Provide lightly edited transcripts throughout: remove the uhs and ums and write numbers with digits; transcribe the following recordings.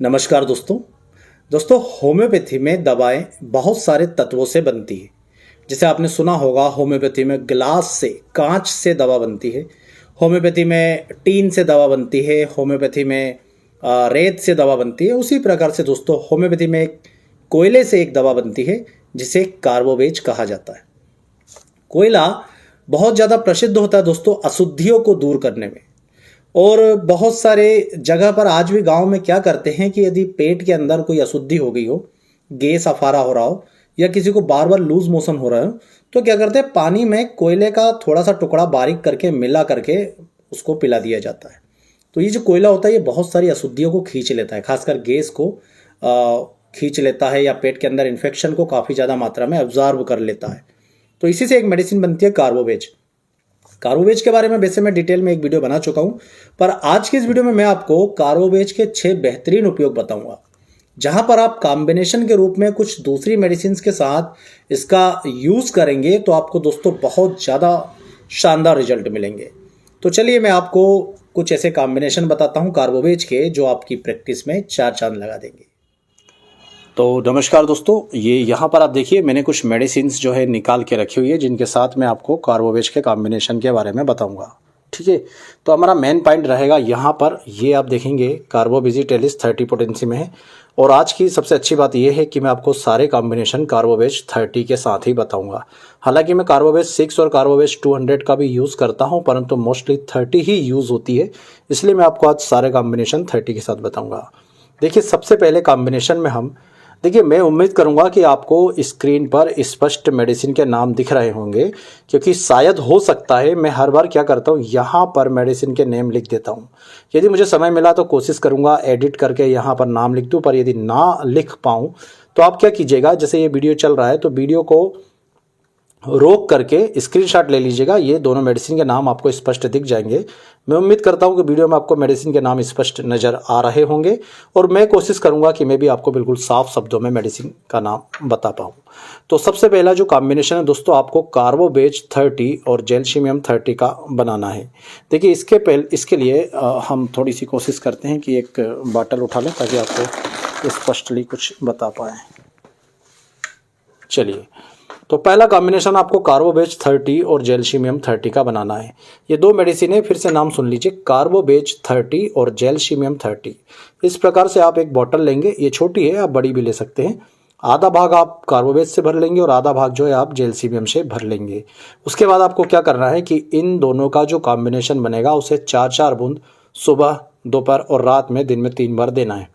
नमस्कार दोस्तों होम्योपैथी में दवाएं बहुत सारे तत्वों से बनती है। जैसे आपने सुना होगा होम्योपैथी में गिलास से कांच से दवा बनती है, होम्योपैथी में टीन से दवा बनती है, होम्योपैथी में रेत से दवा बनती है। उसी प्रकार से दोस्तों होम्योपैथी में कोयले से एक दवा बनती है जिसे कार्बोवेज कहा जाता है। कोयला बहुत ज़्यादा प्रसिद्ध होता है दोस्तों अशुद्धियों को दूर करने में। और बहुत सारे जगह पर आज भी गांव में क्या करते हैं कि यदि पेट के अंदर कोई अशुद्धि हो गई हो, गैस अफारा हो रहा हो या किसी को बार बार लूज मोशन हो रहा हो, तो क्या करते हैं पानी में कोयले का थोड़ा सा टुकड़ा बारीक करके मिला करके उसको पिला दिया जाता है। तो ये जो कोयला होता है ये बहुत सारी अशुद्धियों को खींच लेता है, खासकर गैस को खींच लेता है या पेट के अंदर इन्फेक्शन को काफ़ी ज़्यादा मात्रा में ऑब्जर्व कर लेता है। तो इसी से एक मेडिसिन बनती है कार्बोवेज। कार्बोवेज के बारे में वैसे मैं डिटेल में एक वीडियो बना चुका हूं, पर आज के इस वीडियो में मैं आपको कार्बोवेज के 6 बेहतरीन उपयोग बताऊंगा, जहां पर आप कॉम्बिनेशन के रूप में कुछ दूसरी मेडिसिन के साथ इसका यूज करेंगे तो आपको दोस्तों बहुत ज़्यादा शानदार रिजल्ट मिलेंगे। तो चलिए मैं आपको कुछ ऐसे कॉम्बिनेशन बताता हूं कार्बोवेज के जो आपकी प्रैक्टिस में 4 चांद लगा देंगे। तो नमस्कार दोस्तों, ये यहाँ पर आप देखिए मैंने कुछ मेडिसिन्स जो है निकाल के रखी हुई है जिनके साथ मैं आपको कार्बोवेज के कॉम्बिनेशन के बारे में बताऊंगा। ठीक है, तो हमारा मेन पॉइंट रहेगा यहाँ पर, ये आप देखेंगे कार्बोवेजिटेलिस 30 पोटेंसी में है। और आज की सबसे अच्छी बात यह है कि मैं आपको सारे कॉम्बिनेशन कार्बोवेज 30 के साथ ही बताऊंगा। हालांकि मैं कार्बोवेज 6 और कार्बोवेज 200 का भी यूज़ करता हूं, परंतु मोस्टली 30 ही यूज़ होती है, इसलिए मैं आपको आज सारे कॉम्बिनेशन 30 के साथ बताऊँगा। देखिए सबसे पहले कॉम्बिनेशन में हम देखिए, मैं उम्मीद करूंगा कि आपको स्क्रीन पर स्पष्ट मेडिसिन के नाम दिख रहे होंगे, क्योंकि शायद हो सकता है मैं हर बार क्या करता हूं यहाँ पर मेडिसिन के नेम लिख देता हूं। यदि मुझे समय मिला तो कोशिश करूंगा एडिट करके यहाँ पर नाम लिख दूं, पर यदि ना लिख पाऊं तो आप क्या कीजिएगा, जैसे ये वीडियो चल रहा है तो वीडियो को रोक करके स्क्रीनशॉट ले लीजिएगा। ये दोनों मेडिसिन के नाम आपको स्पष्ट दिख जाएंगे। मैं उम्मीद करता हूं कि वीडियो में आपको मेडिसिन के नाम स्पष्ट नज़र आ रहे होंगे और मैं कोशिश करूंगा कि मैं भी आपको बिल्कुल साफ शब्दों में मेडिसिन का नाम बता पाऊं। तो सबसे पहला जो कॉम्बिनेशन है दोस्तों, आपको कार्बोवेज 30 और जेल्शियम 30 का बनाना है। देखिए इसके लिए हम थोड़ी सी कोशिश करते हैं कि एक बॉटल उठा लें ताकि आपको स्पष्टली कुछ बता पाएँ। चलिए, तो पहला कॉम्बिनेशन आपको कार्बोवेज 30 और जेल्शियम 30 का बनाना है। ये दो मेडिसिन है, फिर से नाम सुन लीजिए, कार्बोवेज 30 और जेल्शियम 30। इस प्रकार से आप एक बॉटल लेंगे, ये छोटी है, आप बड़ी भी ले सकते हैं। आधा भाग आप कार्बोवेज से भर लेंगे और आधा भाग जो है आप जेल्शियम से भर लेंगे। उसके बाद आपको क्या करना है कि इन दोनों का जो कॉम्बिनेशन बनेगा उसे 4-4 बूंद सुबह, दोपहर और रात में दिन में 3 बार देना है।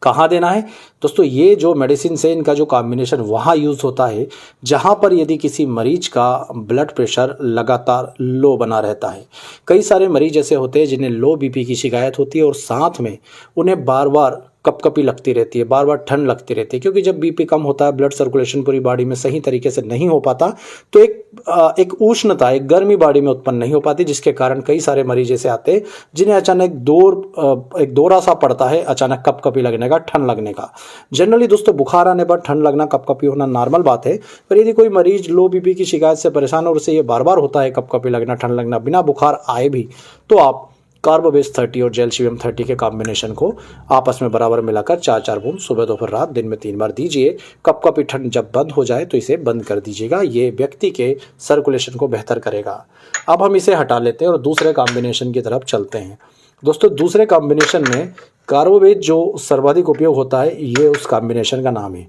कहाँ देना है दोस्तों, ये जो मेडिसिन है इनका जो कॉम्बिनेशन वहाँ यूज़ होता है जहाँ पर यदि किसी मरीज का ब्लड प्रेशर लगातार लो बना रहता है। कई सारे मरीज ऐसे होते हैं जिन्हें लो बीपी की शिकायत होती है और साथ में उन्हें बार बार कपकपी लगती रहती है, बार बार ठंड लगती रहती है, क्योंकि जब बीपी कम होता है, ब्लड सर्कुलेशन पूरी बॉडी में सही तरीके से नहीं हो पाता, तो एक उष्णता, एक गर्मी बॉडी में उत्पन्न नहीं हो पाती, जिसके कारण कई सारे मरीज ऐसे आते हैं जिन्हें अचानक एक दौरा सा पड़ता है, अचानक कपकपी लगने का, ठंड लगने का। जनरली दोस्तों बुखार आने पर ठंड लगना, कपकपी होना नॉर्मल बात है, पर यदि कोई मरीज लो बीपी की शिकायत से परेशान और उसे ये बार बार होता है कपकपी लगना, ठंड लगना बिना बुखार आए भी, तो आप कार्बोवेज 30 और जेल्शियम 30 के कॉम्बिनेशन को आपस में बराबर मिलाकर 4-4 बूंद सुबह, दोपहर, रात, दिन में 3 बार दीजिए। कपकपी ठंड जब बंद हो जाए तो इसे बंद कर दीजिएगा। ये व्यक्ति के सर्कुलेशन को बेहतर करेगा। अब हम इसे हटा लेते हैं और दूसरे कॉम्बिनेशन की तरफ चलते हैं। दोस्तों दूसरे कॉम्बिनेशन में कार्बोवेज जो सर्वाधिक उपयोग होता है, ये उस कॉम्बिनेशन का नाम है।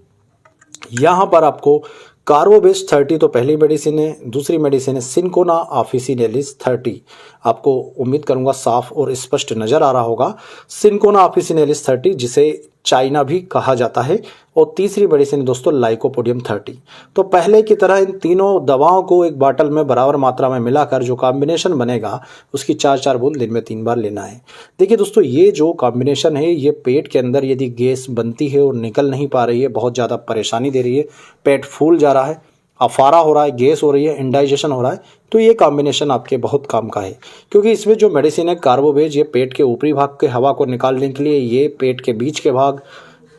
यहाँ पर आपको कार्बोवेज 30 तो पहली मेडिसिन है, दूसरी मेडिसिन है सिनकोना ऑफिसिनेलिस 30। आपको उम्मीद करूंगा साफ और स्पष्ट नजर आ रहा होगा, सिनकोना ऑफिसिनेलिस 30, जिसे चाइना भी कहा जाता है। और तीसरी मेडिसिन दोस्तों लाइकोपोडियम 30। तो पहले की तरह इन तीनों दवाओं को एक बॉटल में बराबर मात्रा में मिलाकर जो कॉम्बिनेशन बनेगा उसकी 4-4 बूंद दिन में 3 बार लेना है। देखिए दोस्तों, ये जो कॉम्बिनेशन है ये पेट के अंदर यदि गैस बनती है और निकल नहीं पा रही है, बहुत ज़्यादा परेशानी दे रही है, पेट फूल जा रहा है, अफारा हो रहा है, गैस हो रही है, इंडाइजेशन हो रहा है, तो ये कॉम्बिनेशन आपके बहुत काम का है। क्योंकि इसमें जो मेडिसिन है कार्बोवेज, ये पेट के ऊपरी भाग के हवा को निकालने के लिए, ये पेट के बीच के भाग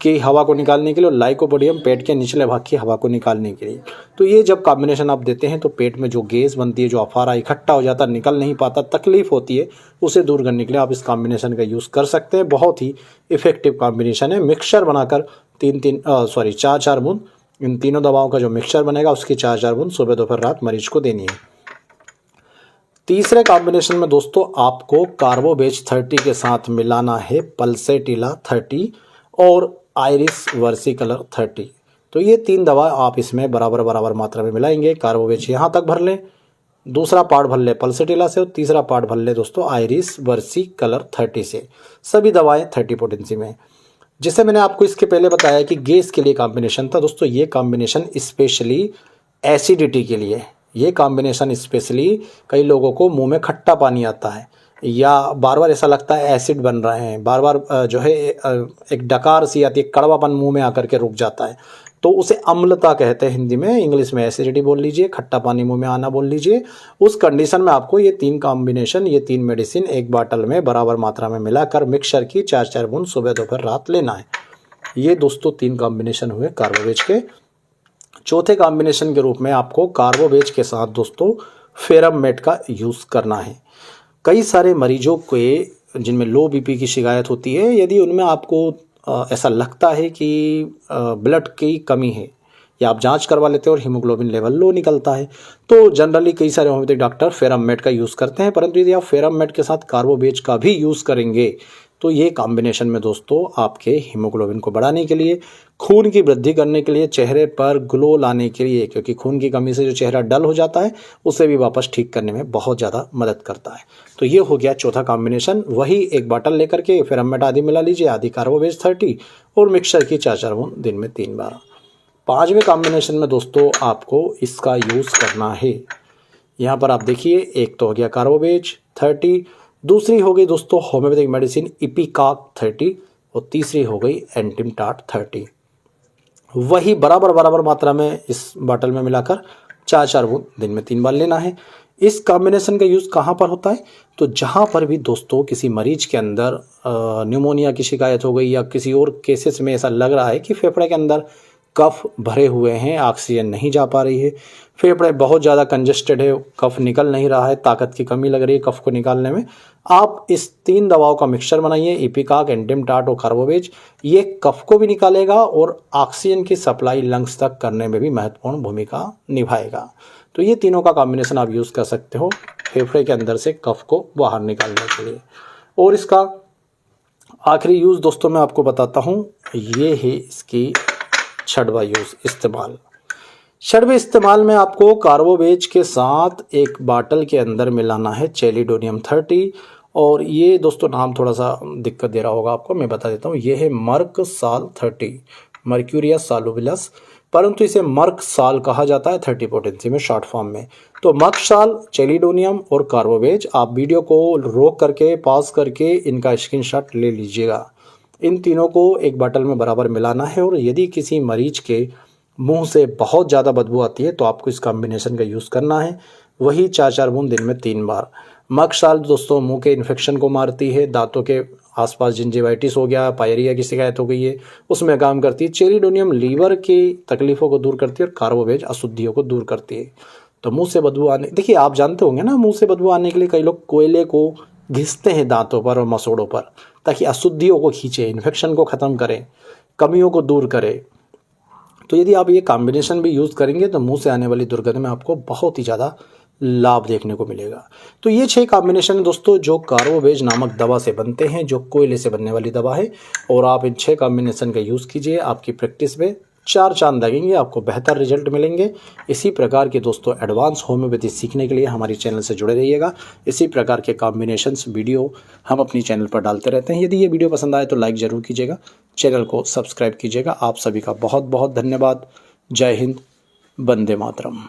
की हवा को निकालने के लिए और लाइकोपोडियम पेट के निचले भाग की हवा को निकालने के लिए। तो ये जब कॉम्बिनेशन आप देते हैं तो पेट में जो गैस बनती है, जो अफारा इकट्ठा हो जाता है, निकल नहीं पाता, तकलीफ होती है, उसे दूर करने के लिए आप इस कॉम्बिनेशन का यूज़ कर सकते हैं। बहुत ही इफेक्टिव कॉम्बिनेशन है। मिक्सचर बनाकर 4-4 बूंद इन तीनों दवाओं का जो मिक्सचर बनेगा उसकी 4-4 बूंद सुबह दोपहर रात मरीज को देनी है। तीसरे कॉम्बिनेशन में दोस्तों आपको कार्बोवेज 30 के साथ मिलाना है पल्सेटिला 30 और आयरिस वर्सिकलर 30। तो ये 3 दवा आप इसमें बराबर मात्रा में मिलाएंगे। कार्बोवेज यहाँ तक भर लें, दूसरा पार्ट भर ले पल्सेटिला से और तीसरा पार्ट भर ले दोस्तों आयरिस वर्सिकलर 30 से। सभी दवाएं 30 पोटेंसी में। जिसे मैंने आपको इसके पहले बताया कि गैस के लिए कॉम्बिनेशन था दोस्तों, ये कॉम्बिनेशन स्पेशली एसिडिटी के लिए। ये कॉम्बिनेशन स्पेशली कई लोगों को मुंह में खट्टा पानी आता है या बार बार ऐसा लगता है एसिड बन रहे हैं, बार बार जो है एक डकार सी आती है, कड़वापन मुंह में आकर के रुक जाता है, तो उसे अम्लता कहते हैं हिंदी में, इंग्लिश में एसिडिटी बोल लीजिए, खट्टा पानी मुंह में आना बोल लीजिए। उस कंडीशन में आपको ये 3 कॉम्बिनेशन, ये 3 मेडिसिन एक बाटल में बराबर मात्रा में मिलाकर मिक्सचर की 4-4 बूंद सुबह दोपहर रात लेना है। ये दोस्तों 3 कॉम्बिनेशन हुए कार्बोवेज के। चौथे कॉम्बिनेशन के रूप में आपको कार्बोवेज के साथ दोस्तों फेरम मेट का यूज़ करना है। कई सारे मरीजों के जिनमें लो बीपी की शिकायत होती है, यदि उनमें आपको ऐसा लगता है कि ब्लड की कमी है या आप जांच करवा लेते हैं और हीमोग्लोबिन लेवल लो निकलता है, तो जनरली कई सारे होम्योपैथिक डॉक्टर फेरम मेट का यूज़ करते हैं। परंतु यदि आप फेरम मेट के साथ कार्बोवेज का भी यूज़ करेंगे तो ये कॉम्बिनेशन में दोस्तों आपके हीमोग्लोबिन को बढ़ाने के लिए, खून की वृद्धि करने के लिए, चेहरे पर ग्लो लाने के लिए, क्योंकि खून की कमी से जो चेहरा डल हो जाता है उसे भी वापस ठीक करने में बहुत ज़्यादा मदद करता है। तो ये हो गया चौथा कॉम्बिनेशन। वही एक बाटल लेकर के फेरम मेट आधी मिला लीजिए, आधी कार्बोवेज 30 और मिक्सचर की 4-4 बूंद दिन में 3 बार। 5वें कॉम्बिनेशन में दोस्तों आपको इसका यूज़ करना है। यहाँ पर आप देखिए, एक तो हो गया कार्बोवेज 30, दूसरी हो गई दोस्तों होम्योपैथिक मेडिसिन इपिकाक 30 और तीसरी हो गई एंटिमटाट 30। वही बराबर मात्रा में इस बाटल में मिलाकर 4-4 बूंद दिन में 3 बार लेना है। इस कॉम्बिनेशन का यूज़ कहाँ पर होता है? तो जहाँ पर भी दोस्तों किसी मरीज के अंदर न्यूमोनिया की शिकायत हो गई या किसी और केसेस में ऐसा लग रहा है कि फेफड़े के अंदर कफ भरे हुए हैं, ऑक्सीजन नहीं जा पा रही है, फेफड़े बहुत ज़्यादा कंजेस्टेड है, कफ निकल नहीं रहा है, ताकत की कमी लग रही है कफ को निकालने में, आप इस 3 दवाओं का मिक्सचर बनाइए, इपिकाक, एंटिमटाट और कार्बोवेज। ये कफ को भी निकालेगा और ऑक्सीजन की सप्लाई लंग्स तक करने में भी महत्वपूर्ण भूमिका निभाएगा। तो ये तीनों का कॉम्बिनेशन आप यूज़ कर सकते हो फेफड़े के अंदर से कफ को बाहर निकालने के लिए। और इसका आखिरी यूज़ दोस्तों मैं आपको बताता हूँ, ये है इसकी 6वां यूज़ इस्तेमाल। 6वें इस्तेमाल में आपको कार्बोवेज के साथ एक बाटल के अंदर मिलाना है चेलिडोनियम 30। और ये दोस्तों नाम थोड़ा सा दिक्कत दे रहा होगा आपको, मैं बता देता हूँ, ये है मर्क साल 30, मर्क्यूरिया सालुबिलस, परंतु इसे मर्क साल कहा जाता है 30 पोटेंसी में शॉर्ट फॉर्म में। तो मर्क साल, चेलिडोनियम और कार्बोवेज, आप वीडियो को रोक करके पॉज करके इनका स्क्रीनशॉट ले लीजिएगा। इन तीनों को एक बाटल में बराबर मिलाना है और यदि किसी मरीज के मुंह से बहुत ज़्यादा बदबू आती है तो आपको इस कॉम्बिनेशन का यूज़ करना है। वही 4-4 बूंद दिन में 3 बार। मक्साल दोस्तों मुंह के इन्फेक्शन को मारती है, दांतों के आसपास जिंजिवाइटिस हो गया, पायरिया की शिकायत हो गई है, उसमें काम करती है। चेलिडोनियम लीवर की तकलीफ़ों को दूर करती है और कार्बोवेज अशुद्धियों को दूर करती है। तो मुंह से बदबू आने, देखिए आप जानते होंगे ना, मुंह से बदबू आने के लिए कई लोग कोयले को घिसते हैं दांतों पर और मसोड़ों पर, ताकि अशुद्धियों को खींचे, इन्फेक्शन को ख़त्म करें, कमियों को दूर करे। तो यदि आप ये कॉम्बिनेशन भी यूज़ करेंगे तो मुंह से आने वाली दुर्गंध में आपको बहुत ही ज़्यादा लाभ देखने को मिलेगा। तो ये 6 कॉम्बिनेशन दोस्तों जो कार्बोवेज नामक दवा से बनते हैं, जो कोयले से बनने वाली दवा है, और आप इन 6 कॉम्बिनेशन का यूज़ कीजिए, आपकी प्रैक्टिस में 4 चांद लगेंगे, आपको बेहतर रिजल्ट मिलेंगे। इसी प्रकार के दोस्तों एडवांस होम्योपैथी सीखने के लिए हमारी चैनल से जुड़े रहिएगा। इसी प्रकार के कॉम्बिनेशंस वीडियो हम अपनी चैनल पर डालते रहते हैं। यदि ये वीडियो पसंद आए तो लाइक ज़रूर कीजिएगा, चैनल को सब्सक्राइब कीजिएगा। आप सभी का बहुत बहुत धन्यवाद। जय हिंद, वंदे मातरम।